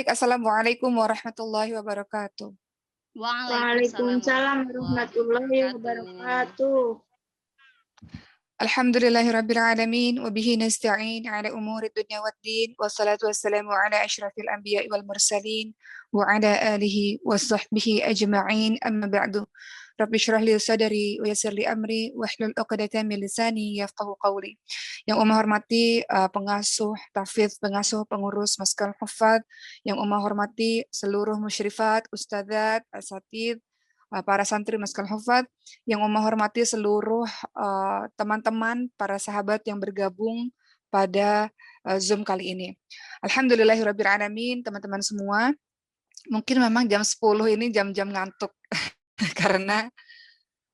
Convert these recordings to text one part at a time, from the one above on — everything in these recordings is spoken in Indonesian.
Baik, Assalamualaikum warahmatullahi wabarakatuh. Waalaikumsalam Waalaikumsalam warahmatullahi warahmatullahi wabarakatuh. wabarakatuh. Alhamdulillahirabbil alamin wa bihi nasta'in ala umuri dunya waddin wassalatu wassalamu ala asyrafil anbiya'i wal mursalin wa ala alihi wa sahbihi ajma'in amma ba'du. Rabbi syrah li sadri wa yassir li amri wahlul 'uqdatam min lisani yafqahu qawli. Yang Umar hormati pengasuh tahfidz, pengasuh pengurus Maskal Huffaz, yang Umar hormati seluruh musyrifat, ustadzat, asatidz, para santri Maskal Huffaz, yang Umar hormati seluruh teman-teman, para sahabat yang bergabung pada Zoom kali ini. Alhamdulillahirabbil alamin, teman-teman semua. Mungkin memang jam 10 ini jam-jam ngantuk karena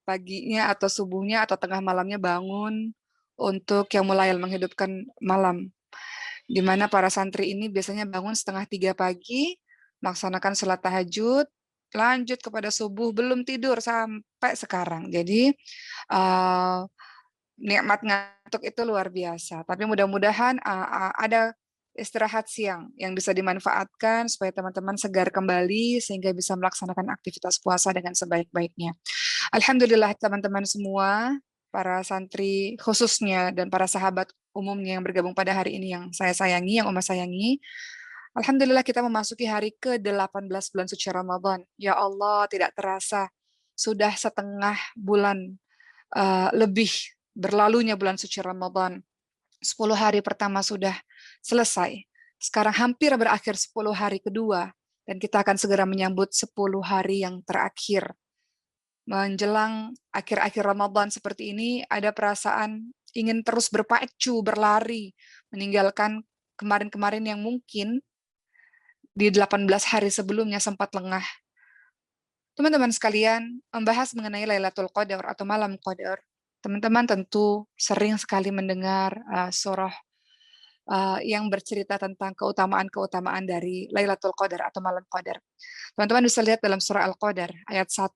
paginya atau subuhnya atau tengah malamnya bangun untuk yang mulai menghidupkan malam. Di mana para santri ini biasanya bangun 2:30 pagi, melaksanakan sholat tahajud, lanjut kepada subuh, belum tidur sampai sekarang. Jadi nikmat ngantuk itu luar biasa. Tapi mudah-mudahan ada istirahat siang yang bisa dimanfaatkan supaya teman-teman segar kembali sehingga bisa melaksanakan aktivitas puasa dengan sebaik-baiknya. Alhamdulillah teman-teman semua, para santri khususnya dan para sahabat umumnya yang bergabung pada hari ini yang saya sayangi, yang Oma sayangi. Alhamdulillah kita memasuki hari ke-18 bulan suci Ramadan. Ya Allah, tidak terasa sudah setengah bulan lebih berlalunya bulan suci Ramadan. 10 hari pertama sudah selesai. Sekarang hampir berakhir 10 hari kedua dan kita akan segera menyambut 10 hari yang terakhir. Menjelang akhir-akhir Ramadan seperti ini ada perasaan ingin terus berpacu, berlari, meninggalkan kemarin-kemarin yang mungkin di 18 hari sebelumnya sempat lengah. Teman-teman sekalian, membahas mengenai Lailatul Qadar atau Malam Qadar. Teman-teman tentu sering sekali mendengar surah yang bercerita tentang keutamaan-keutamaan dari Lailatul Qadar atau Malam Qadar. Teman-teman bisa lihat dalam surah Al-Qadar ayat 1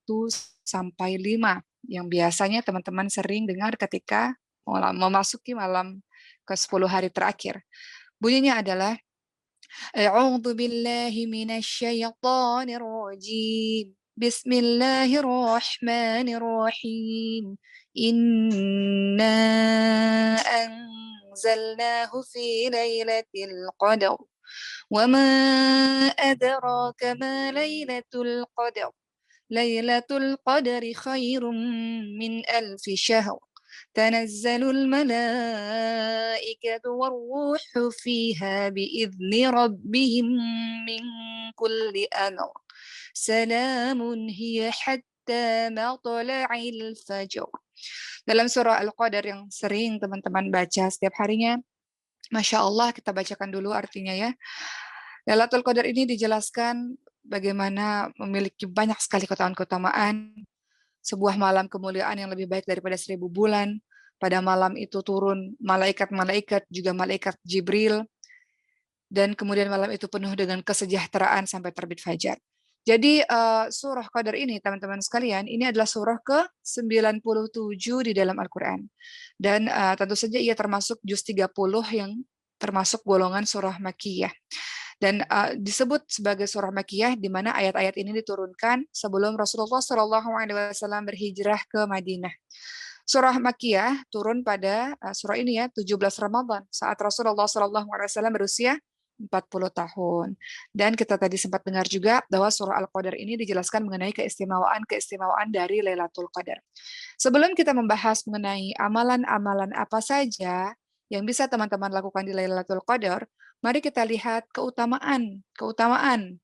sampai 5 yang biasanya teman-teman sering dengar ketika memasuki malam ke-10 hari terakhir. Bunyinya adalah A'udzu billahi minasyaitonir rajim. Bismillahirrahmanirrahim. Inna anzalnahu fi lailatul qadar. وما أدراك ما ليلة القدر ليلة القدر خير من ألف شهر تنزل الملائكة والروح فيها بإذن ربهم من كل أمر سلام هي حتى مطلع الفجر. Dalam surah Al-Qadar yang sering teman-teman baca setiap harinya, Masya Allah, kita bacakan dulu artinya ya. Lailatul Qadar ini dijelaskan bagaimana memiliki banyak sekali keutamaan, sebuah malam kemuliaan yang lebih baik daripada 1000 bulan. Pada malam itu turun malaikat-malaikat, juga malaikat Jibril, dan kemudian malam itu penuh dengan kesejahteraan sampai terbit fajar. Jadi surah Qadar ini teman-teman sekalian, ini adalah surah ke-97 di dalam Al-Quran. Dan tentu saja ia termasuk juz 30 yang termasuk golongan surah Makkiyah. Dan disebut sebagai surah Makkiyah di mana ayat-ayat ini diturunkan sebelum Rasulullah SAW berhijrah ke Madinah. Surah Makkiyah turun pada surah ini ya 17 Ramadan saat Rasulullah SAW berusia 40 tahun. Dan kita tadi sempat dengar juga bahwa surah Al-Qadar ini dijelaskan mengenai keistimewaan dari Lailatul Qadar. Sebelum kita membahas mengenai amalan-amalan apa saja yang bisa teman-teman lakukan di Lailatul Qadar, mari kita lihat keutamaan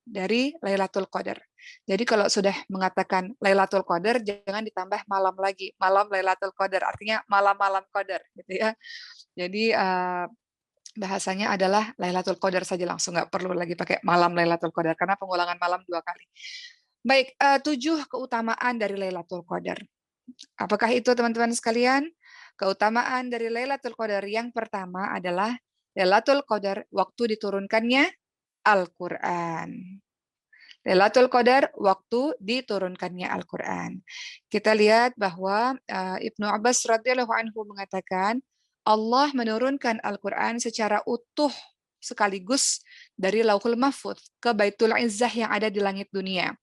dari Lailatul Qadar. Jadi kalau sudah mengatakan Lailatul Qadar, jangan ditambah malam lagi, malam Lailatul Qadar, artinya malam-malam Qadar, gitu ya. Jadi bahasanya adalah Lailatul Qadar saja langsung, nggak perlu lagi pakai malam Lailatul Qadar karena pengulangan malam 2 kali. Baik, 7 keutamaan dari Lailatul Qadar. Apakah itu teman-teman sekalian? Keutamaan dari Lailatul Qadar yang pertama adalah Lailatul Qadar waktu diturunkannya Al-Qur'an. Lailatul Qadar waktu diturunkannya Al-Qur'an. Kita lihat bahwa Ibnu Abbas radhiyallahu anhu mengatakan Allah menurunkan Al-Quran secara utuh sekaligus dari Lauhul Mahfudz ke Baitul Izzah yang ada di langit dunia.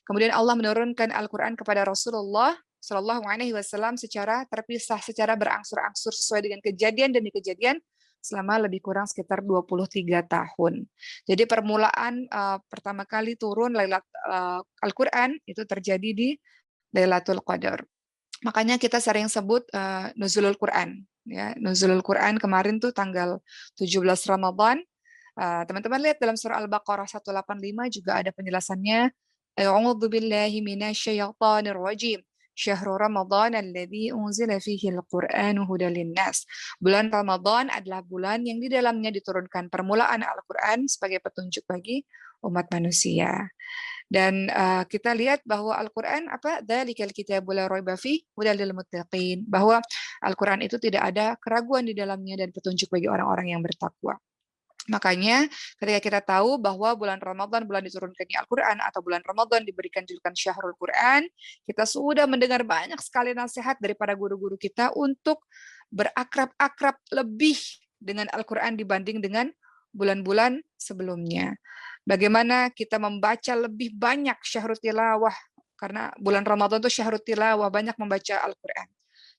Kemudian Allah menurunkan Al-Quran kepada Rasulullah Shallallahu Alaihi Wasallam secara terpisah, secara berangsur-angsur sesuai dengan kejadian demi kejadian selama lebih kurang sekitar 23 tahun. Jadi permulaan pertama kali turun Al-Quran itu terjadi di Lailatul Qadar. Makanya kita sering sebut Nuzulul Quran. Ya, Nuzulul Quran kemarin tuh tanggal 17 Ramadan. Teman-teman lihat dalam surah Al-Baqarah 185 juga ada penjelasannya. A'udzu billahi minasyaitonir rajim. Syahrul Ramadan alladzi unzila fihi al-Qur'anu hudal linnas. Bulan Ramadan adalah bulan yang di dalamnya diturunkan permulaan Al-Qur'an sebagai petunjuk bagi umat manusia. Dan kita lihat bahwa Al-Qur'an dzalikal kitabul la raiba fihi hudal lil muttaqin, bahwa Al-Qur'an itu tidak ada keraguan di dalamnya dan petunjuk bagi orang-orang yang bertakwa. Makanya ketika kita tahu bahwa bulan Ramadan bulan diturunkannya Al-Quran atau bulan Ramadan diberikan julukan Syahrul Quran, kita sudah mendengar banyak sekali nasihat dari para guru-guru kita untuk berakrab-akrab lebih dengan Al-Quran dibanding dengan bulan-bulan sebelumnya. Bagaimana kita membaca lebih banyak Syahrul Tilawah, karena bulan Ramadan itu Syahrul Tilawah, banyak membaca Al-Quran.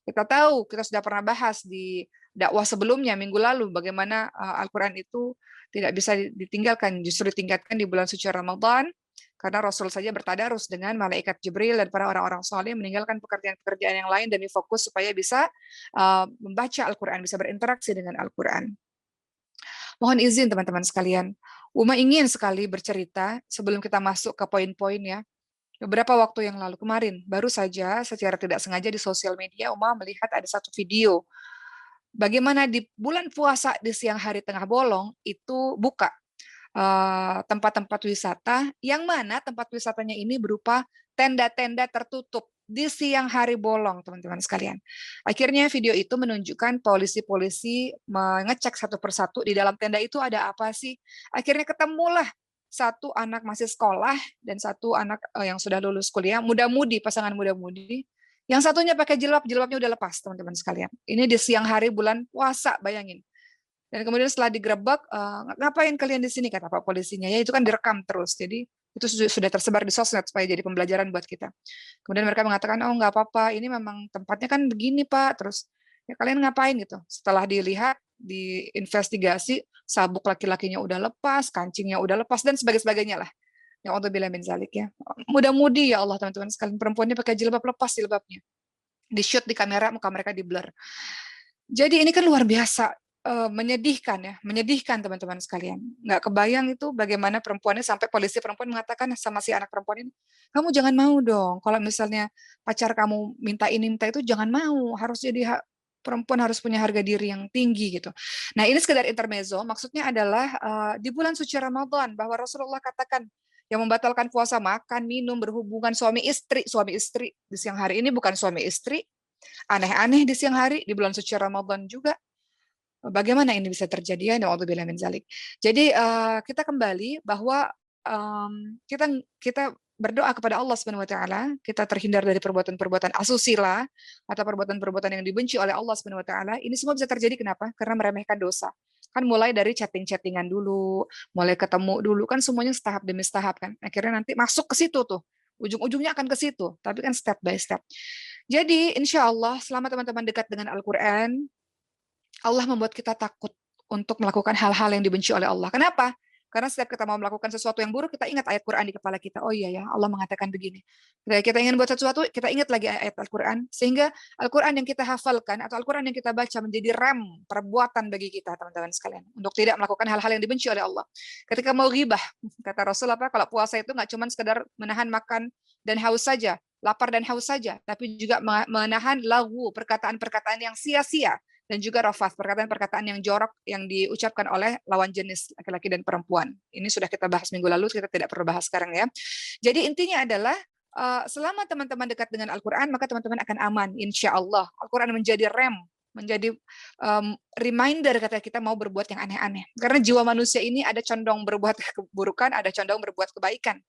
Kita tahu, kita sudah pernah bahas di dakwah sebelumnya, minggu lalu, bagaimana Al-Quran itu tidak bisa ditinggalkan, justru ditingkatkan di bulan suci Ramadan, karena Rasul saja bertadarus dengan malaikat Jibril dan para orang-orang saleh meninggalkan pekerjaan-pekerjaan yang lain demi fokus supaya bisa membaca Al-Quran, bisa berinteraksi dengan Al-Quran. Mohon izin teman-teman sekalian, Uma ingin sekali bercerita sebelum kita masuk ke poin-poin ya. Beberapa waktu yang lalu kemarin, baru saja secara tidak sengaja di sosial media, Uma melihat ada satu video. Bagaimana di bulan puasa di siang hari tengah bolong, itu buka tempat-tempat wisata, yang mana tempat wisatanya ini berupa tenda-tenda tertutup di siang hari bolong, teman-teman sekalian. Akhirnya video itu menunjukkan polisi-polisi mengecek satu persatu di dalam tenda itu ada apa sih. Akhirnya ketemulah satu anak masih sekolah dan satu anak yang sudah lulus kuliah, muda-mudi, pasangan muda-mudi. Yang satunya pakai jilbab, jilbabnya udah lepas, teman-teman sekalian. Ini di siang hari bulan puasa, bayangin. Dan kemudian setelah digerebek, ngapain kalian di sini, kata Pak polisinya. Ya itu kan direkam terus, jadi itu sudah tersebar di sosmed supaya jadi pembelajaran buat kita. Kemudian mereka mengatakan, oh nggak apa-apa, ini memang tempatnya kan begini Pak. Terus ya kalian ngapain gitu. Setelah dilihat, diinvestigasi, sabuk laki-lakinya udah lepas, kancingnya udah lepas, dan sebagainya lah. Ya Allah bilang min zalik ya. Mudah-mudi ya Allah teman-teman sekalian, perempuannya pakai jilbab, lepas jilbabnya. Di shoot di kamera, muka mereka di blur. Jadi ini kan luar biasa, menyedihkan ya, menyedihkan teman-teman sekalian. Nggak kebayang itu bagaimana perempuannya, sampai polisi perempuan mengatakan sama si anak perempuan ini, kamu jangan mau dong, kalau misalnya pacar kamu minta ini minta itu jangan mau, harus jadi perempuan harus punya harga diri yang tinggi gitu. Nah ini sekedar intermezzo, maksudnya adalah di bulan suci Ramadan bahwa Rasulullah katakan yang membatalkan puasa makan, minum, berhubungan suami istri di siang hari ini bukan suami istri, aneh-aneh di siang hari di bulan suci Ramadan juga. Bagaimana ini bisa terjadi ya? Na'udzubillah min zalik. Jadi kita kembali bahwa kita berdoa kepada Allah Subhanahu wa taala, kita terhindar dari perbuatan-perbuatan asusila atau perbuatan-perbuatan yang dibenci oleh Allah Subhanahu wa taala. Ini semua bisa terjadi kenapa? Karena meremehkan dosa. Kan mulai dari chatting-chattingan dulu, mulai ketemu dulu, kan semuanya setahap demi setahap kan. Akhirnya nanti masuk ke situ tuh. Ujung-ujungnya akan ke situ, tapi kan step by step. Jadi insya Allah selama teman-teman dekat dengan Al-Quran, Allah membuat kita takut untuk melakukan hal-hal yang dibenci oleh Allah. Kenapa? Karena setiap kita mau melakukan sesuatu yang buruk, kita ingat ayat Quran di kepala kita. Oh iya ya, Allah mengatakan begini. Ketika kita ingin buat sesuatu, kita ingat lagi ayat Al-Quran. Sehingga Al-Quran yang kita hafalkan atau Al-Quran yang kita baca menjadi rem perbuatan bagi kita, teman-teman sekalian. Untuk tidak melakukan hal-hal yang dibenci oleh Allah. Ketika mau ghibah, kata Rasul kalau puasa itu nggak cuma sekedar menahan makan dan haus saja, lapar dan haus saja, tapi juga menahan lagu, perkataan-perkataan yang sia-sia. Dan juga rafas, perkataan-perkataan yang jorok yang diucapkan oleh lawan jenis laki-laki dan perempuan. Ini sudah kita bahas minggu lalu, kita tidak perlu bahas sekarang ya. Jadi intinya adalah selama teman-teman dekat dengan Al-Quran, maka teman-teman akan aman, insya Allah. Al-Quran menjadi rem, menjadi reminder kata kita mau berbuat yang aneh-aneh. Karena jiwa manusia ini ada condong berbuat keburukan, ada condong berbuat kebaikan.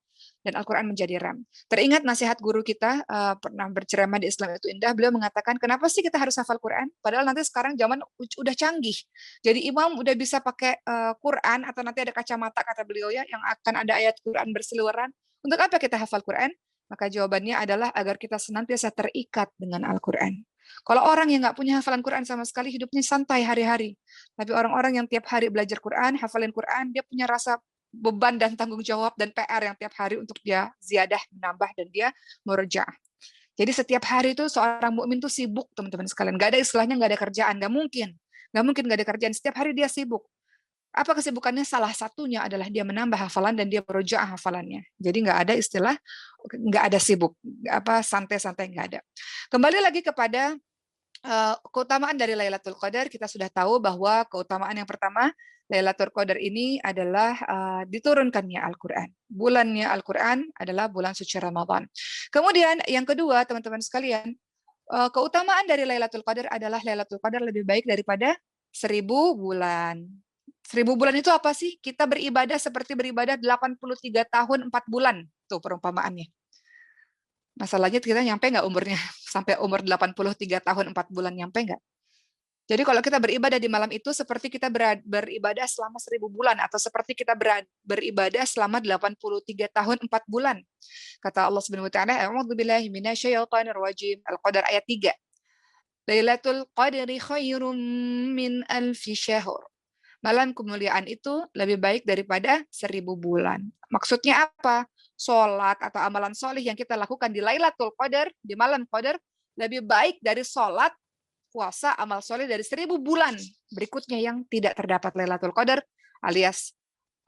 dan Al-Quran menjadi rem. Teringat nasihat guru kita pernah berceramah di Islam itu Indah, beliau mengatakan, kenapa sih kita harus hafal Quran? Padahal nanti sekarang zaman udah canggih. Jadi imam udah bisa pakai Quran atau nanti ada kacamata kata beliau ya, yang akan ada ayat Quran berseliweran. Untuk apa kita hafal Quran? Maka jawabannya adalah agar kita senantiasa terikat dengan Al-Quran. Kalau orang yang nggak punya hafalan Quran sama sekali, hidupnya santai hari-hari. Tapi orang-orang yang tiap hari belajar Quran, hafalin Quran, dia punya rasa beban dan tanggung jawab dan PR yang tiap hari untuk dia ziyadah, menambah, dan dia murajaah. Jadi setiap hari itu seorang mukmin tuh sibuk, teman-teman sekalian. Nggak ada istilahnya nggak ada kerjaan, nggak mungkin. Nggak mungkin nggak ada kerjaan. Setiap hari dia sibuk. Apa kesibukannya? Salah satunya adalah dia menambah hafalan dan dia merujaah hafalannya. Jadi nggak ada istilah nggak ada sibuk, apa santai-santai nggak ada. Kembali lagi kepada keutamaan dari Lailatul Qadar, kita sudah tahu bahwa keutamaan yang pertama, Lailatul Qadar ini adalah diturunkannya Al-Quran. Bulannya Al-Quran adalah bulan suci Ramadan. Kemudian yang kedua, teman-teman sekalian, keutamaan dari Lailatul Qadar adalah Lailatul Qadar lebih baik daripada 1000 bulan. 1000 bulan itu apa sih? Kita beribadah seperti beribadah 83 tahun 4 bulan. Tuh perumpamaannya. Masalahnya kita nyampe nggak umurnya? Sampai umur 83 tahun 4 bulan nyampe nggak? Jadi kalau kita beribadah di malam itu seperti kita beribadah selama 1000 bulan atau seperti kita beribadah selama 83 tahun 4 bulan. Kata Allah Subhanahu wa taala, "A'udzubillahi minasyaitonir rajim." Al-Qadar ayat 3. Lailatul Qadri khairum min alfi syahr. Malam kemuliaan itu lebih baik daripada 1000 bulan. Maksudnya apa? Sholat atau amalan solih yang kita lakukan di Lailatul Qadar, di malam Qadar, lebih baik dari sholat, puasa, amal soleh dari 1000 bulan berikutnya yang tidak terdapat Lailatul Qadar, alias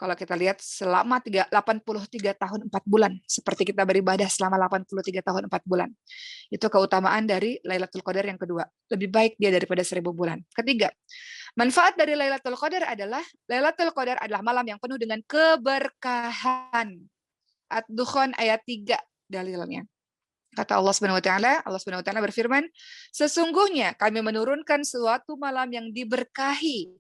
kalau kita lihat selama 83 tahun 4 bulan, seperti kita beribadah selama 83 tahun 4 bulan. Itu keutamaan dari Lailatul Qadar yang kedua. Lebih baik dia daripada 1000 bulan. Ketiga, manfaat dari Lailatul Qadar adalah Lailatul Qadar adalah malam yang penuh dengan keberkahan. Ad-Dukhan ayat 3 dalilnya. Kata Allah Subhanahu wa taala berfirman, sesungguhnya kami menurunkan suatu malam yang diberkahi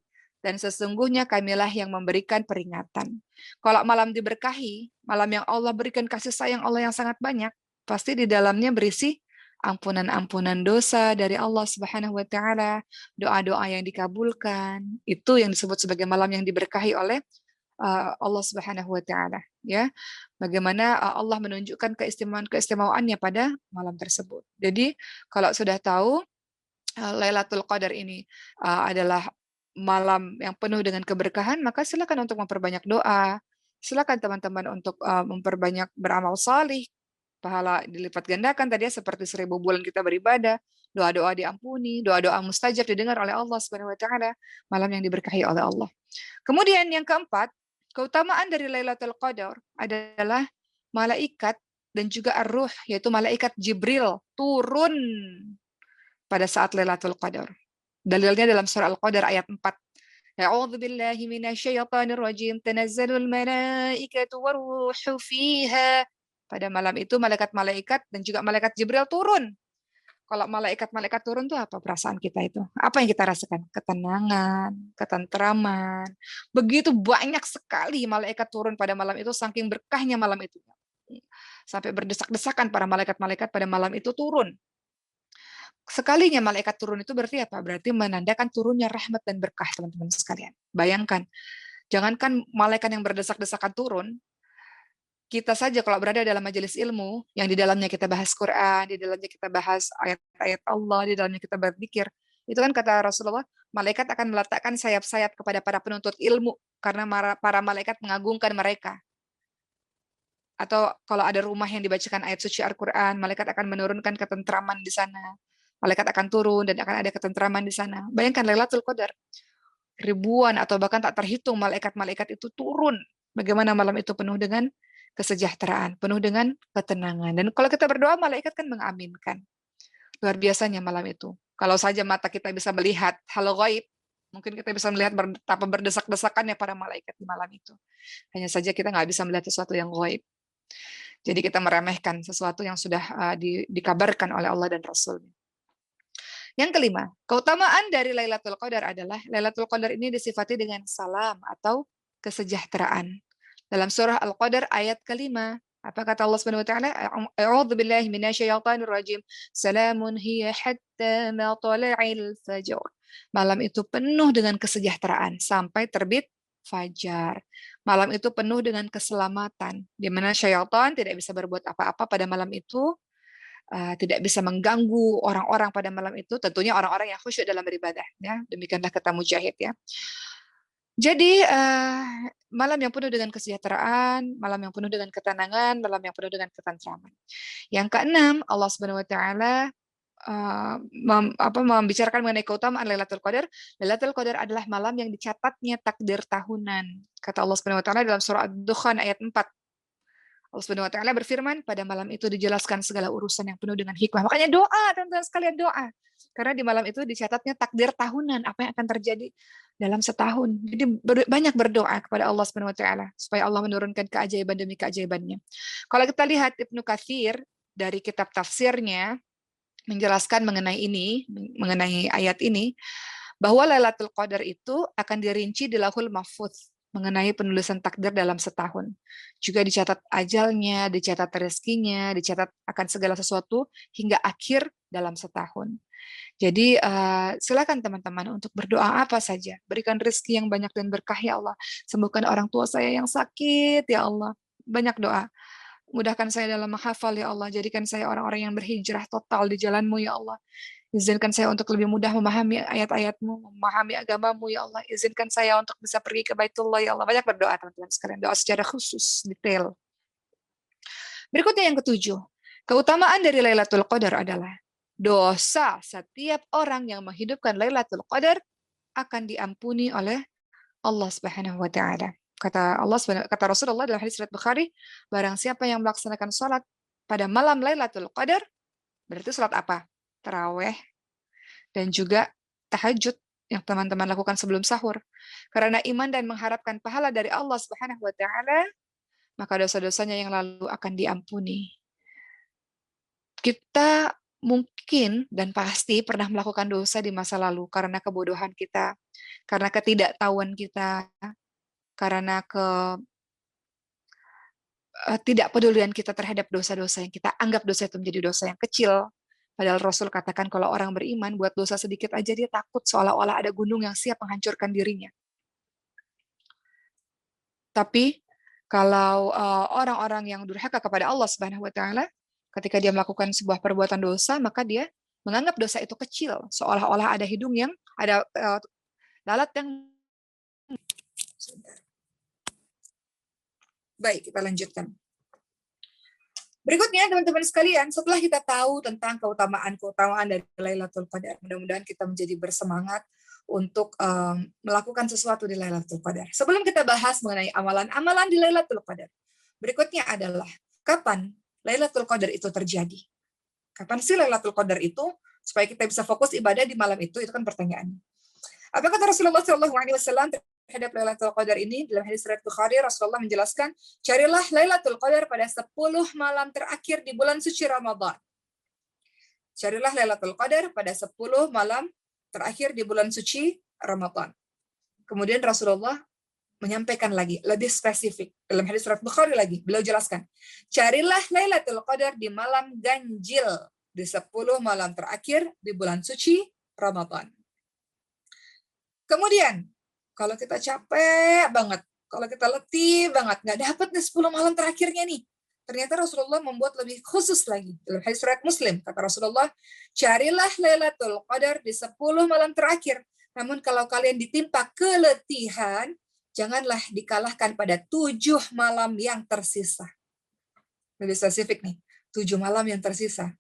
dan sesungguhnya kamilah yang memberikan peringatan. Kalau malam diberkahi, malam yang Allah berikan kasih sayang Allah yang sangat banyak, pasti di dalamnya berisi ampunan-ampunan dosa dari Allah Subhanahu wa taala, doa-doa yang dikabulkan. Itu yang disebut sebagai malam yang diberkahi oleh Allah Subhanahu wa taala, ya. Bagaimana Allah menunjukkan keistimewaan-keistimewaannya pada malam tersebut. Jadi, kalau sudah tahu Lailatul Qadar ini adalah malam yang penuh dengan keberkahan, maka silakan untuk memperbanyak doa. Silakan teman-teman untuk memperbanyak beramal salih. Pahala dilipat gandakan tadi ya, seperti 1000 bulan kita beribadah, doa-doa diampuni, doa-doa mustajab didengar oleh Allah Subhanahu wa taala, malam yang diberkahi oleh Allah. Kemudian yang keempat, keutamaan dari Lailatul Qadar adalah malaikat dan juga ar-ruh, yaitu malaikat Jibril turun pada saat Lailatul Qadar. Dalilnya dalam surah Al-Qadar ayat 4. A'udzu billahi minasyaitonir rajim. Tanazzalul malaikatu waruhu fiha. Pada malam itu malaikat-malaikat dan juga malaikat Jibril turun. Kalau malaikat-malaikat turun tuh apa perasaan kita itu? Apa yang kita rasakan? Ketenangan, ketentraman. Begitu banyak sekali malaikat turun pada malam itu, saking berkahnya malam itu. Sampai berdesak-desakan para malaikat-malaikat pada malam itu turun. Sekalinya malaikat turun itu berarti apa? Berarti menandakan turunnya rahmat dan berkah, teman-teman sekalian. Bayangkan, jangankan malaikat yang berdesak-desakan turun, kita saja kalau berada dalam majelis ilmu, yang di dalamnya kita bahas Quran, di dalamnya kita bahas ayat-ayat Allah, di dalamnya kita berzikir, itu kan kata Rasulullah, malaikat akan meletakkan sayap-sayap kepada para penuntut ilmu, karena para malaikat mengagungkan mereka. Atau kalau ada rumah yang dibacakan ayat suci Al-Quran, malaikat akan menurunkan ketentraman di sana. Malaikat akan turun dan akan ada ketentraman di sana. Bayangkan Lailatul Qadar, ribuan atau bahkan tak terhitung malaikat-malaikat itu turun. Bagaimana malam itu penuh dengan kesejahteraan, penuh dengan ketenangan. Dan kalau kita berdoa, malaikat kan mengaminkan. Luar biasanya malam itu. Kalau saja mata kita bisa melihat hal gaib, mungkin kita bisa melihat betapa berdesak-desakannya para malaikat di malam itu. Hanya saja kita nggak bisa melihat sesuatu yang gaib. Jadi kita meremehkan sesuatu yang sudah dikabarkan oleh Allah dan Rasul-Nya. Yang kelima, keutamaan dari Lailatul Qadar adalah Lailatul Qadar ini disifati dengan salam atau kesejahteraan. Dalam surah Al-Qadar ayat kelima, Apa kata Allah Subhanahu wa taala? A'udzu billahi minasyaitonir rajim. Salamun hiya hatta matla'il fajr. Malam itu penuh dengan kesejahteraan sampai terbit fajar. Malam itu penuh dengan keselamatan, di mana syaitan tidak bisa berbuat apa-apa pada malam itu, tidak bisa mengganggu orang-orang pada malam itu, tentunya orang-orang yang khusyuk dalam beribadah. Ya. Demikianlah kata Mujahid. Ya. Jadi malam yang penuh dengan kesejahteraan, malam yang penuh dengan ketenangan, malam yang penuh dengan ketentraman. Yang keenam, Allah Subhanahu wa taala membicarakan mengenai keutamaan Lailatul Qadar. Lailatul Qadar adalah malam yang dicatatnya takdir tahunan. Kata Allah Subhanahu wa taala dalam surah Ad-Dukhan ayat 4. Allah Subhanahu wa taala berfirman, pada malam itu dijelaskan segala urusan yang penuh dengan hikmah. Makanya doa, teman-teman sekalian, doa. Karena di malam itu dicatatnya takdir tahunan, apa yang akan terjadi dalam setahun. Jadi banyak berdoa kepada Allah Subhanahu wa taala supaya Allah menurunkan keajaiban demi keajaibannya. Kalau kita lihat Ibnu Katsir dari kitab tafsirnya menjelaskan mengenai ini, mengenai ayat ini, bahwa Lailatul Qadar itu akan dirinci di Lauhul Mahfuz mengenai penulisan takdir dalam setahun. Juga dicatat ajalnya, dicatat rezekinya, dicatat akan segala sesuatu hingga akhir dalam setahun. Jadi silakan teman-teman untuk berdoa apa saja. Berikan rezeki yang banyak dan berkah ya Allah. Sembuhkan orang tua saya yang sakit ya Allah. Banyak doa. Mudahkan saya dalam menghafal ya Allah. Jadikan saya orang-orang yang berhijrah total di jalan-Mu ya Allah. Izinkan saya untuk lebih mudah memahami ayat-ayat-Mu, memahami agama-Mu ya Allah. Izinkan saya untuk bisa pergi ke Baitullah ya Allah. Banyak berdoa teman-teman sekalian. Doa secara khusus, detail. Berikutnya yang ketujuh. Keutamaan dari Lailatul Qadar adalah dosa setiap orang yang menghidupkan Lailatul Qadar akan diampuni oleh Allah Subhanahu wa taala. Kata Rasulullah dalam hadis riwayat Bukhari, barang siapa yang melaksanakan salat pada malam Lailatul Qadar, berarti salat apa? Tarawih dan juga tahajud yang teman-teman lakukan sebelum sahur. Karena iman dan mengharapkan pahala dari Allah Subhanahu wa taala, maka dosa-dosanya yang lalu akan diampuni. Kita mungkin dan pasti pernah melakukan dosa di masa lalu karena kebodohan kita, karena ketidaktahuan kita, karena tidak pedulian kita terhadap dosa-dosa yang kita anggap dosa itu menjadi dosa yang kecil. Padahal Rasul katakan kalau orang beriman buat dosa sedikit aja dia takut seolah-olah ada gunung yang siap menghancurkan dirinya. Tapi kalau orang-orang yang durhaka kepada Allah Subhanahu wa taala, ketika dia melakukan sebuah perbuatan dosa, maka dia menganggap dosa itu kecil, seolah-olah ada hidung yang ada lalat yang. Baik, kita lanjutkan. Berikutnya, teman-teman sekalian, setelah kita tahu tentang keutamaan dari Lailatul Qadar, mudah-mudahan kita menjadi bersemangat untuk melakukan sesuatu di Lailatul Qadar. Sebelum kita bahas mengenai amalan-amalan di Lailatul Qadar, berikutnya adalah kapan Lailatul Qadar itu terjadi. Kapan sih Lailatul Qadar itu? Supaya kita bisa fokus ibadah di malam itu kan pertanyaannya. Apa kata Rasulullah SAW terhadap Lailatul Qadar ini? Dalam hadis riwayat Bukhari, Rasulullah menjelaskan, carilah Lailatul Qadar pada 10 malam terakhir di bulan suci Ramadan. Carilah Lailatul Qadar pada 10 malam terakhir di bulan suci Ramadan. Kemudian Rasulullah menyampaikan lagi, lebih spesifik. Dalam hadis riwayat Bukhari lagi, beliau jelaskan, carilah Lailatul Qadar di malam ganjil, di 10 malam terakhir di bulan suci Ramadan. Kemudian, kalau kita capek banget, kalau kita letih banget, nggak dapat nih 10 malam terakhirnya nih. Ternyata Rasulullah membuat lebih khusus lagi. Dalam hadis riwayat Muslim, kata Rasulullah, carilah Lailatul Qadar di 10 malam terakhir. Namun kalau kalian ditimpa keletihan, janganlah dikalahkan pada 7 malam yang tersisa. Lebih spesifik nih, 7 malam yang tersisa.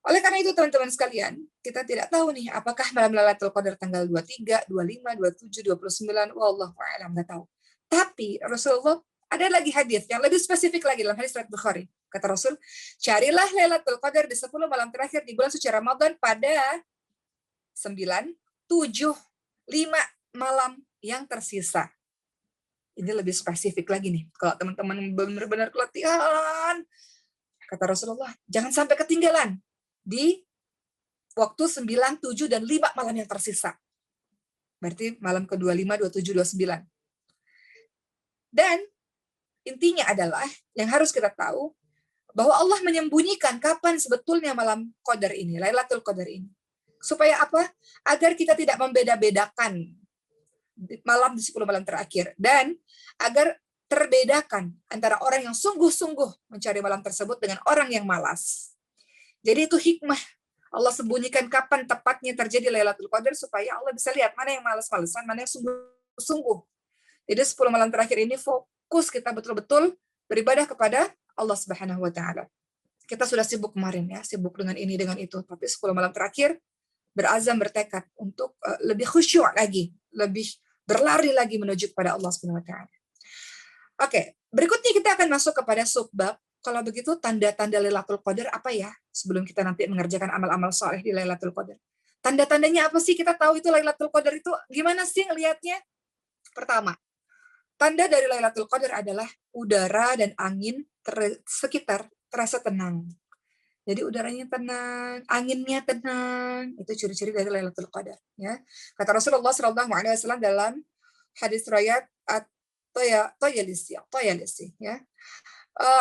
Oleh karena itu teman-teman sekalian, kita tidak tahu nih apakah malam Lailatul Qadar tanggal 23, 25, 27, 29, wallahu a'lam, enggak tahu. Tapi Rasulullah ada lagi hadis yang lebih spesifik lagi dalam hadis riwayat Bukhari. Kata Rasul, carilah Lailatul Qadar di 10 malam terakhir di bulan suci Ramadan pada 9, 7, 5 malam yang tersisa. Ini lebih spesifik lagi nih. Kalau teman-teman benar-benar keletihan, kata Rasulullah, jangan sampai ketinggalan di waktu 9, 7, dan 5 malam yang tersisa. Berarti malam ke-25, 27, 29. Dan intinya adalah yang harus kita tahu bahwa Allah menyembunyikan kapan sebetulnya malam Qadar ini, Lailatul Qadar ini. Supaya apa? Agar kita tidak membeda-bedakan malam di 10 malam terakhir. Dan agar terbedakan antara orang yang sungguh-sungguh mencari malam tersebut dengan orang yang malas. Jadi itu hikmah. Allah sembunyikan kapan tepatnya terjadi Lailatul Qadar supaya Allah bisa lihat mana yang malas-malesan, mana yang sungguh-sungguh. Jadi 10 malam terakhir ini fokus kita betul-betul beribadah kepada Allah Subhanahu wa taala. Kita sudah sibuk kemarin ya, sibuk dengan ini dengan itu, tapi 10 malam terakhir berazam bertekad untuk lebih khusyuk lagi, lebih berlari lagi menuju kepada Allah Subhanahu wa taala. Oke, berikutnya kita akan masuk kepada subbab. Kalau begitu tanda-tanda Lailatul Qadar apa ya? Sebelum kita nanti mengerjakan amal-amal soleh di Lailatul Qadar. Tanda-tandanya apa sih? Kita tahu itu Lailatul Qadar itu gimana sih ngelihatnya? Pertama, tanda dari Lailatul Qadar adalah udara dan angin sekitar terasa tenang. Jadi udaranya tenang, anginnya tenang. Itu ciri-ciri dari Lailatul Qadar. Ya. Kata Rasulullah SAW dalam hadis riwayat At-Tayalisi, ya.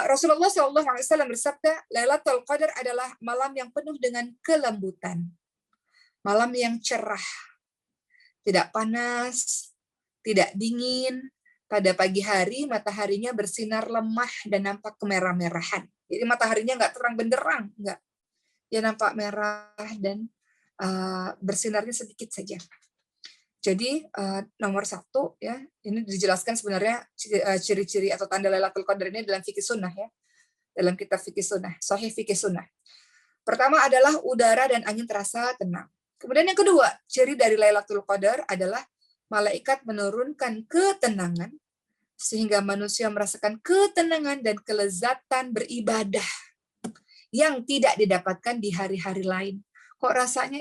Rasulullah SAW bersabda, Lailatul Qadar adalah malam yang penuh dengan kelembutan, malam yang cerah, tidak panas, tidak dingin. Pada pagi hari mataharinya bersinar lemah dan nampak kemerah-merahan. Jadi mataharinya nggak terang benderang, nggak. Dia nampak merah dan bersinarnya sedikit saja. Jadi nomor satu ya, ini dijelaskan sebenarnya ciri-ciri atau tanda Lailatul Qadar ini dalam fikih sunnah ya, dalam kitab fikih sunnah, Sahih fikih sunnah. Pertama adalah udara dan angin terasa tenang. Kemudian yang kedua, ciri dari Lailatul Qadar adalah malaikat menurunkan ketenangan sehingga manusia merasakan ketenangan dan kelezatan beribadah yang tidak didapatkan di hari-hari lain. Kok rasanya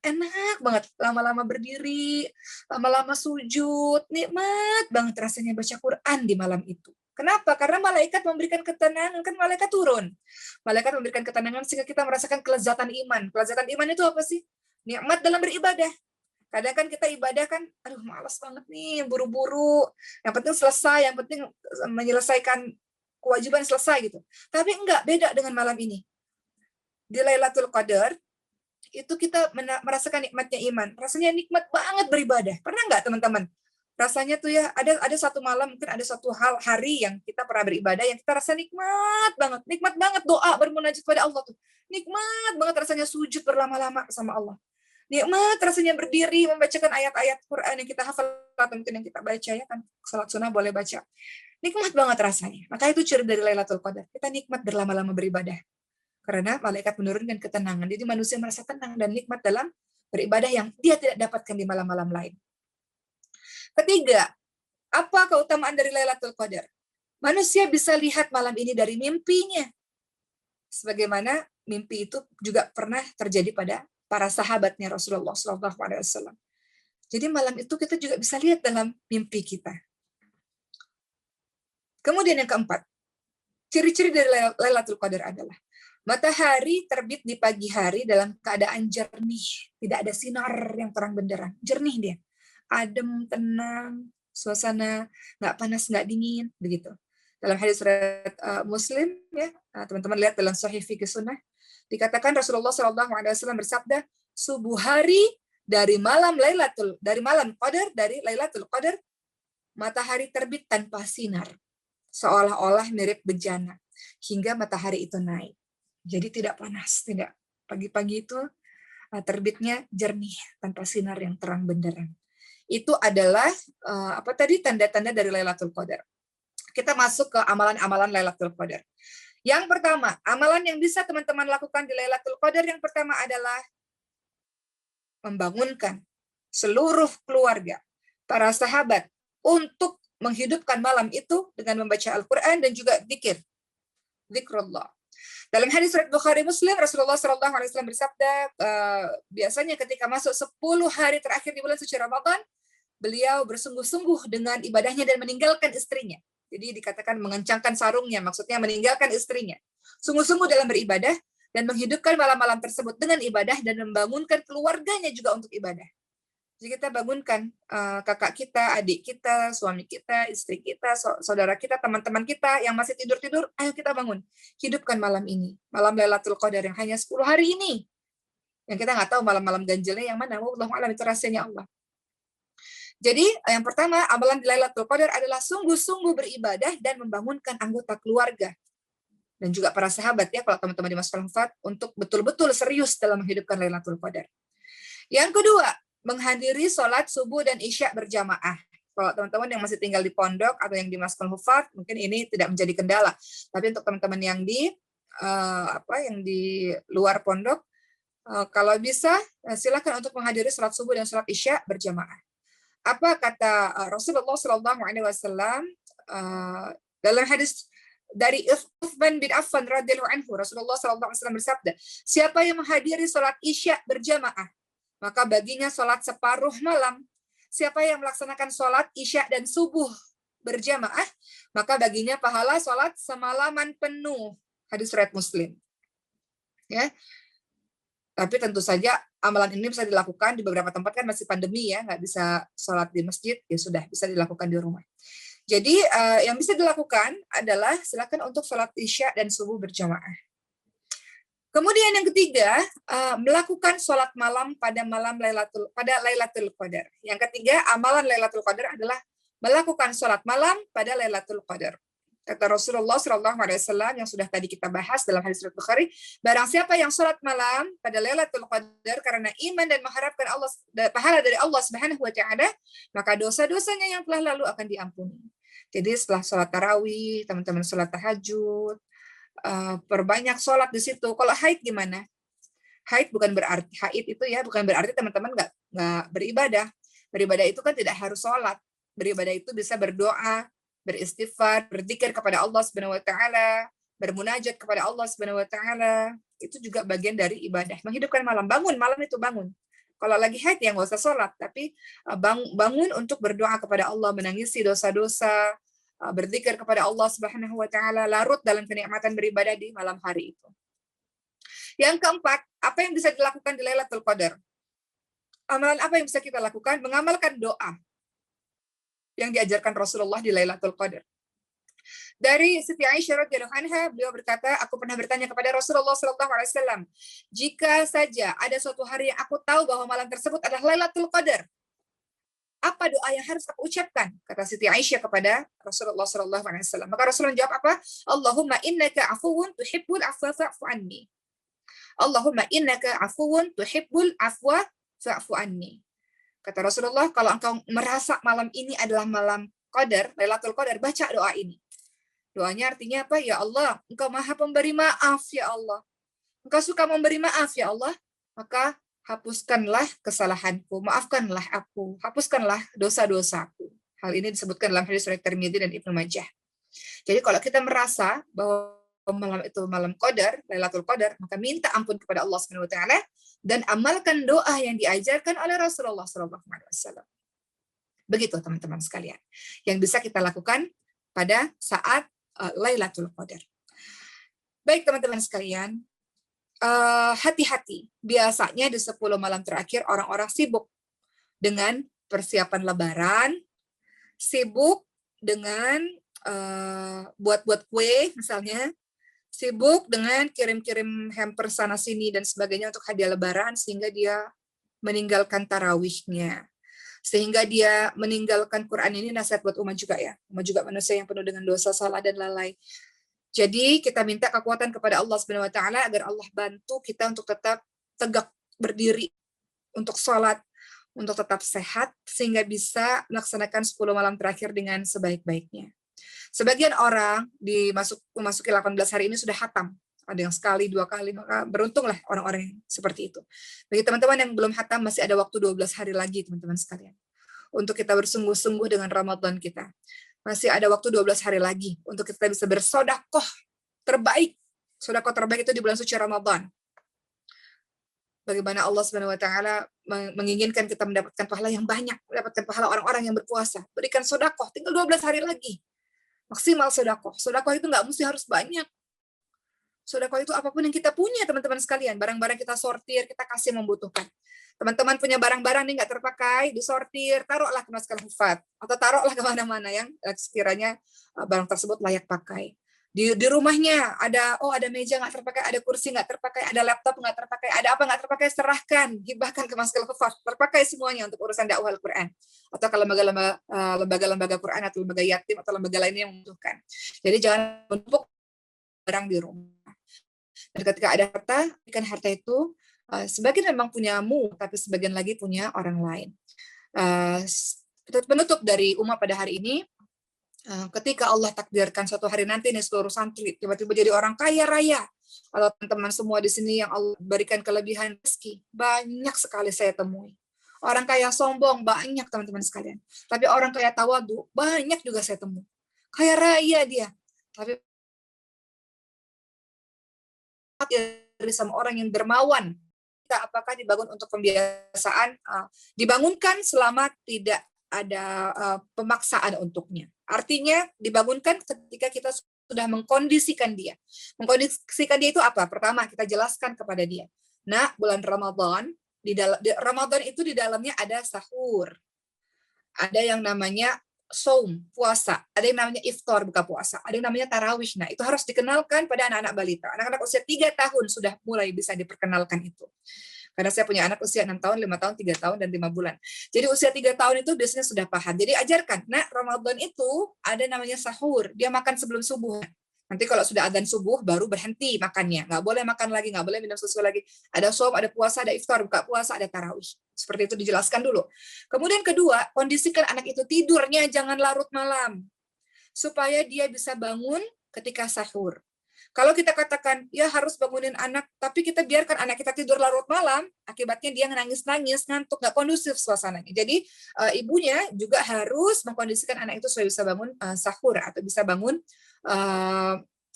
enak banget, lama-lama berdiri, lama-lama sujud, nikmat banget rasanya baca Quran di malam itu. Kenapa? Karena malaikat memberikan ketenangan, kan malaikat turun. Malaikat memberikan ketenangan sehingga kita merasakan kelezatan iman. Kelezatan iman itu apa sih? Nikmat dalam beribadah. Kadang kan kita ibadah kan, aduh malas banget nih, buru-buru. Yang penting selesai, yang penting menyelesaikan kewajiban selesai gitu. Tapi enggak, beda dengan malam ini. Di Lailatul Qadar, itu kita merasakan nikmatnya iman. Rasanya nikmat banget beribadah. Pernah enggak teman-teman? Rasanya tuh ya, ada satu malam, mungkin ada satu hari yang kita pernah beribadah, yang kita rasa nikmat banget doa bermunajat kepada Allah tuh. Nikmat banget rasanya sujud berlama-lama sama Allah. Nikmat rasanya berdiri membacakan ayat-ayat Quran yang kita hafal atau mungkin yang kita baca ya kan, salat sunnah boleh baca. Nikmat banget rasanya. Maka itu ciri dari Lailatul Qadar. Kita nikmat berlama-lama beribadah. Karena malaikat menurunkan ketenangan. Jadi manusia merasa tenang dan nikmat dalam beribadah yang dia tidak dapatkan di malam-malam lain. Ketiga, apa keutamaan dari Lailatul Qadar? Manusia bisa lihat malam ini dari mimpinya. Sebagaimana mimpi itu juga pernah terjadi pada para sahabatnya Rasulullah SAW. Jadi malam itu kita juga bisa lihat dalam mimpi kita. Kemudian yang keempat, ciri-ciri dari Lailatul Qadar adalah matahari terbit di pagi hari dalam keadaan jernih, tidak ada sinar yang terang benderang, jernih dia, adem, tenang, suasana nggak panas, nggak dingin, begitu. Dalam hadis riwayat Muslim ya, teman-teman lihat dalam Sahih Fikih Sunnah, dikatakan Rasulullah SAW bersabda, subuh hari dari malam Qadar, dari Lailatul Qadar, matahari terbit tanpa sinar, seolah-olah mirip bejana, hingga matahari itu naik. Jadi tidak panas, tidak. Pagi-pagi itu terbitnya jernih, tanpa sinar yang terang benderang. Itu adalah tanda-tanda dari Lailatul Qadar. Kita masuk ke amalan-amalan Lailatul Qadar. Yang pertama, amalan yang bisa teman-teman lakukan di Lailatul Qadar yang pertama adalah membangunkan seluruh keluarga, para sahabat, untuk menghidupkan malam itu dengan membaca Al-Quran dan juga zikir. Zikrullah. Dalam hadis riwayat Bukhari Muslim, Rasulullah SAW bersabda, biasanya ketika masuk 10 hari terakhir di bulan suci Ramadan, beliau bersungguh-sungguh dengan ibadahnya dan meninggalkan istrinya. Jadi dikatakan mengencangkan sarungnya, maksudnya meninggalkan istrinya. Sungguh-sungguh dalam beribadah dan menghidupkan malam-malam tersebut dengan ibadah dan membangunkan keluarganya juga untuk ibadah. Jadi kita bangunkan kakak kita, adik kita, suami kita, istri kita, saudara kita, teman-teman kita yang masih tidur-tidur, ayo kita bangun. Hidupkan malam ini. Malam Lailatul Qadar yang hanya 10 hari ini. Yang kita nggak tahu malam-malam ganjilnya yang mana. Wallahu a'lam, itu rahasianya Allah. Jadi yang pertama, amalan di Lailatul Qadar adalah sungguh-sungguh beribadah dan membangunkan anggota keluarga. Dan juga para sahabat ya, kalau teman-teman di Masjidil Haram untuk betul-betul serius dalam menghidupkan Lailatul Qadar. Yang kedua, menghadiri sholat subuh dan isya berjamaah. Kalau teman-teman yang masih tinggal di pondok atau yang di Masjidil Hufat, mungkin ini tidak menjadi kendala. Tapi untuk teman-teman yang di yang di luar pondok, kalau bisa silakan untuk menghadiri sholat subuh dan sholat isya berjamaah. Apa kata Rasulullah SAW dalam hadis dari Uthman bin Affan radhiyallahu anhu, Rasulullah SAW bersabda, siapa yang menghadiri sholat isya berjamaah, maka baginya sholat separuh malam. Siapa yang melaksanakan sholat isya dan subuh berjamaah, maka baginya pahala sholat semalaman penuh. Hadis riwayat Muslim. Ya. Tapi tentu saja amalan ini bisa dilakukan di beberapa tempat, kan masih pandemi ya, nggak bisa sholat di masjid, ya sudah bisa dilakukan di rumah. Jadi yang bisa dilakukan adalah silakan untuk sholat isya dan subuh berjamaah. Kemudian yang ketiga, melakukan sholat malam pada Lailatul Qadar. Yang ketiga, amalan Lailatul Qadar adalah melakukan sholat malam pada Lailatul Qadar. Kata Rasulullah SAW yang sudah tadi kita bahas dalam hadis riwayat Bukhari, barang siapa yang sholat malam pada Lailatul Qadar karena iman dan mengharapkan pahala dari Allah Subhanahu wa taala, maka dosa-dosanya yang telah lalu akan diampuni. Jadi setelah sholat tarawih, teman-teman sholat tahajud, perbanyak sholat di situ. Kalau haid gimana? Haid bukan berarti teman-teman nggak beribadah. Beribadah itu kan tidak harus sholat. Beribadah itu bisa berdoa, beristighfar, berzikir kepada Allah Subhanahu wa taala, bermunajat kepada Allah Subhanahu wa taala. Itu juga bagian dari ibadah. Menghidupkan malam, bangun malam itu bangun. Kalau lagi haid ya nggak usah sholat, tapi bangun untuk berdoa kepada Allah, menangisi dosa-dosa, berzikir kepada Allah Subhanahu wa taala, larut dalam kenikmatan beribadah di malam hari itu. Yang keempat, apa yang bisa dilakukan di Lailatul Qadar? Amalan apa yang bisa kita lakukan? Mengamalkan doa yang diajarkan Rasulullah di Lailatul Qadar. Dari Siti Aisyah radhiyallahu anha, beliau berkata, aku pernah bertanya kepada Rasulullah SAW, jika saja ada suatu hari yang aku tahu bahwa malam tersebut adalah Lailatul Qadar, apa doa yang harus aku ucapkan? Kata Siti Aisyah kepada Rasulullah SAW. Maka Rasulullah jawab apa? Allahumma innaka afuwun tuhibbul afwa fa'fu anni. Allahumma innaka afuwun tuhibbul afwa fa'fu anni. Kata Rasulullah, kalau engkau merasa malam ini adalah malam Qadar, Lailatul Qadar, baca doa ini. Doanya artinya apa? Ya Allah, engkau maha pemberi maaf ya Allah. Engkau suka memberi maaf ya Allah. Maka hapuskanlah kesalahanku, maafkanlah aku, hapuskanlah dosa-dosaku. Hal ini disebutkan dalam hadis riwayat Tirmidzi dan Ibnu Majah. Jadi kalau kita merasa bahwa malam itu malam Qadar, Lailatul Qadar, maka minta ampun kepada Allah Subhanahu wa taala dan amalkan doa yang diajarkan oleh Rasulullah SAW. Begitu teman-teman sekalian. Yang bisa kita lakukan pada saat Lailatul Qadar. Baik teman-teman sekalian, hati-hati. Biasanya di 10 malam terakhir orang-orang sibuk dengan persiapan lebaran, sibuk dengan buat-buat kue misalnya, sibuk dengan kirim-kirim hamper sana sini dan sebagainya untuk hadiah lebaran, sehingga dia meninggalkan tarawihnya. Sehingga dia meninggalkan Quran. Ini nasihat buat umat juga ya. Umat juga manusia yang penuh dengan dosa, salah, dan lalai. Jadi kita minta kekuatan kepada Allah Subhanahu wa taala agar Allah bantu kita untuk tetap tegak berdiri, untuk sholat, untuk tetap sehat, sehingga bisa melaksanakan 10 malam terakhir dengan sebaik-baiknya. Sebagian orang memasuki 18 hari ini sudah khatam. Ada yang sekali, 2 kali, maka beruntunglah orang-orang yang seperti itu. Bagi teman-teman yang belum khatam, masih ada waktu 12 hari lagi, teman-teman sekalian. Untuk kita bersungguh-sungguh dengan Ramadan kita. Masih ada waktu 12 hari lagi untuk kita bisa bersodakoh terbaik. Sodakoh terbaik itu di bulan suci Ramadan. Bagaimana Allah Subhanahu wa taala menginginkan kita mendapatkan pahala yang banyak, mendapatkan pahala orang-orang yang berpuasa. Berikan sodakoh, tinggal 12 hari lagi. Maksimal sodakoh. Sodakoh itu nggak mesti harus banyak. Sedekah itu apapun yang kita punya, teman-teman sekalian. Barang-barang kita sortir, kita kasih yang membutuhkan. Teman-teman punya barang-barang nih nggak terpakai, disortir, taruhlah ke Maskal Hufat. Atau taruhlah kemana-mana yang sekiranya barang tersebut layak pakai. Di rumahnya ada meja nggak terpakai, ada kursi nggak terpakai, ada laptop nggak terpakai, ada apa nggak terpakai, serahkan, hibahkan ke Maskal Hufat. Terpakai semuanya untuk urusan dakwah Al-Quran. Atau ke lembaga-lembaga Quran atau lembaga yatim atau lembaga lainnya yang membutuhkan. Jadi jangan menumpuk barang di rumah. Dan ketika ada harta, kan harta itu sebagian memang punyamu, tapi sebagian lagi punya orang lain. Penutup dari Uma pada hari ini, ketika Allah takdirkan suatu hari nanti nih seluruh santri tiba-tiba jadi orang kaya raya, kalau teman-teman semua di sini yang Allah berikan kelebihan rezeki, banyak sekali saya temui. Orang kaya sombong banyak teman-teman sekalian, tapi orang kaya tawadu banyak juga saya temui. Kaya raya dia, tapi dari sama orang yang dermawan. Kita apakah dibangun untuk pembiasaan? Dibangunkan selama tidak ada pemaksaan untuknya. Artinya dibangunkan ketika kita sudah mengkondisikan dia. Mengkondisikan dia itu apa? Pertama, kita jelaskan kepada dia. Nah, bulan Ramadan, Ramadan itu di dalamnya ada sahur. Ada yang namanya saum, puasa. Ada yang namanya iftar, buka puasa. Ada yang namanya tarawih. Nah, itu harus dikenalkan pada anak-anak balita. Anak-anak usia 3 tahun sudah mulai bisa diperkenalkan itu. Karena saya punya anak usia 6 tahun, 5 tahun, 3 tahun, dan 5 bulan. Jadi usia 3 tahun itu biasanya sudah paham. Jadi ajarkan, nah Ramadan itu ada namanya sahur. Dia makan sebelum subuh. Nanti kalau sudah adzan subuh, baru berhenti makannya. Nggak boleh makan lagi, nggak boleh minum susu lagi. Ada saum, ada puasa, ada iftar, buka puasa, ada tarawih. Seperti itu dijelaskan dulu. Kemudian kedua, kondisikan anak itu tidurnya jangan larut malam. Supaya dia bisa bangun ketika sahur. Kalau kita katakan, ya harus bangunin anak, tapi kita biarkan anak kita tidur larut malam, akibatnya dia nangis-nangis, ngantuk, nggak kondusif suasananya. Jadi ibunya juga harus mengkondisikan anak itu supaya bisa bangun sahur, atau bisa bangun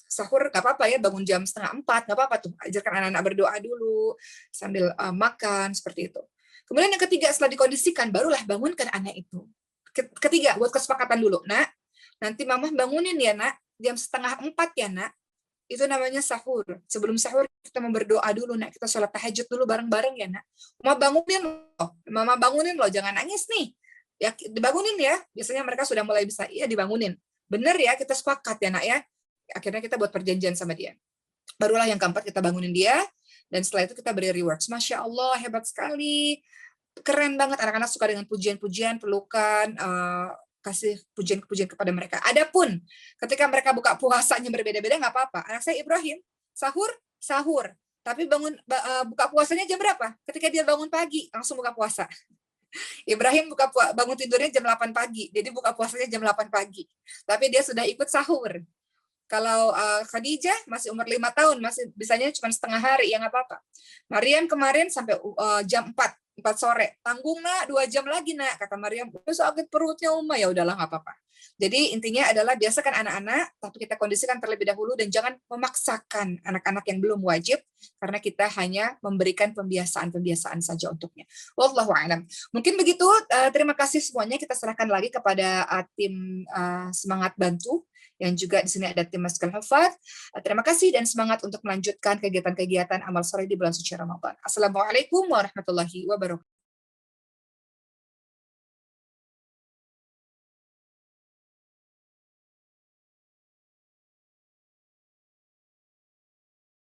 sahur, nggak apa-apa ya, bangun jam 3:30, nggak apa-apa tuh. Ajarkan anak-anak berdoa dulu, sambil makan, seperti itu. Kemudian yang ketiga, setelah dikondisikan, barulah bangunkan anak itu. Ketiga, buat kesepakatan dulu. Nak, nanti mama bangunin ya nak, jam 3:30 ya nak. Itu namanya sahur. Sebelum sahur kita mau berdoa dulu, nak. Kita sholat tahajud dulu bareng-bareng ya, nak. Mama bangunin loh, jangan nangis nih. Ya, dibangunin ya. Biasanya mereka sudah mulai bisa, iya dibangunin. Bener ya, kita sepakat ya, nak ya. Akhirnya kita buat perjanjian sama dia. Barulah yang keempat kita bangunin dia, dan setelah itu kita beri rewards. Masya Allah, hebat sekali. Keren banget, anak-anak suka dengan pujian-pujian, pelukan, kasih pujian-pujian kepada mereka. Adapun ketika mereka buka puasanya berbeda-beda, nggak apa-apa. Anak saya Ibrahim, sahur. Tapi buka puasanya jam berapa? Ketika dia bangun pagi, langsung buka puasa. Ibrahim bangun tidurnya jam 8 pagi, jadi buka puasanya jam 8 pagi. Tapi dia sudah ikut sahur. Kalau Khadijah masih umur 5 tahun, masih bisanya cuma setengah hari, ya nggak apa-apa. Maryam kemarin sampai jam 4 sore, tanggung nak 2 jam lagi nak, kata Maryam, sakit perutnya Uma, ya udahlah nggak apa-apa. Jadi intinya adalah biasakan anak-anak, tapi kita kondisikan terlebih dahulu dan jangan memaksakan anak-anak yang belum wajib, karena kita hanya memberikan pembiasaan saja untuknya. Wallahu a'lam. Mungkin begitu. Terima kasih semuanya. Kita serahkan lagi kepada tim Semangat Bantu, yang juga di sini ada tim Maskal Hufat. Terima kasih dan semangat untuk melanjutkan kegiatan-kegiatan amal soleh di bulan suci Ramadan. Assalamualaikum warahmatullahi wabarakatuh.